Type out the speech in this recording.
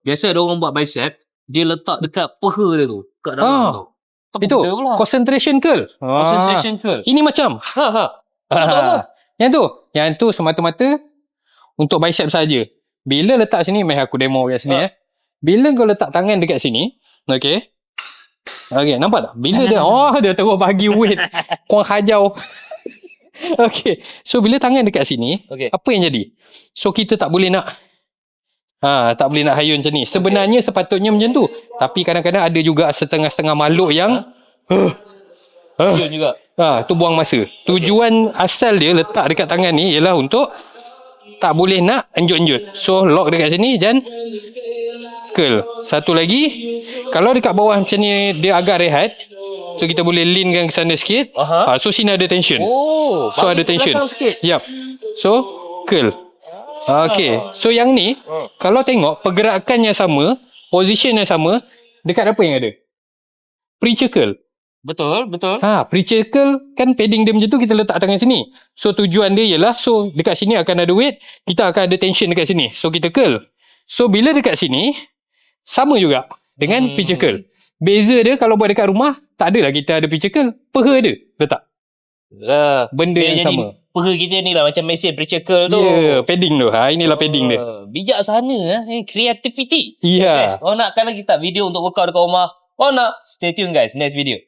Biasa ada orang buat bicep, dia letak dekat peha dia tu, kat dalam tu. Tak Itu benda pula. concentration curl. Concentration curl. Ini macam. Yang tu semata-mata untuk bicep saja. Bila letak sini, meh aku demo kat sini Bila kau letak tangan dekat sini, okey. Okey, nampak tak? Bila dia terus bagi weight kuang hajau. Okey. So bila tangan dekat sini, apa yang jadi? So kita tak boleh nak tak boleh nak hayun macam ni. Sebenarnya sepatutnya macam tu. Tapi kadang-kadang ada juga setengah-setengah makhluk yang hayun juga. tu buang masa. Tujuan asal dia letak dekat tangan ni ialah untuk tak boleh nak enjut-enjut. So lock dekat sini dan curl. Satu lagi, kalau dekat bawah macam ni dia agak rehat, so kita boleh leankan ke sana sikit. So sini ada tension. So ada tension. Yap. So curl. Okay. So yang ni kalau tengok pergerakannya sama, position yang sama, dekat apa yang ada? Preacher curl. Betul. Preacher curl kan padding dia macam tu, kita letak tangan sini. So tujuan dia ialah, so dekat sini akan ada weight, kita akan ada tension dekat sini. So kita curl. So bila dekat sini, sama juga dengan preacher curl. Beza dia kalau buat dekat rumah, tak adalah kita ada preacher curl, peha ada letak. Benda yang sama. Peha kita ni lah macam mesin preacher curl tu. Padding tu. Inilah padding dia. Bijaksana creativity. Guys, Kalau nak kan lagi tak video untuk workout dekat rumah, kalau nak, stay tune guys, next video.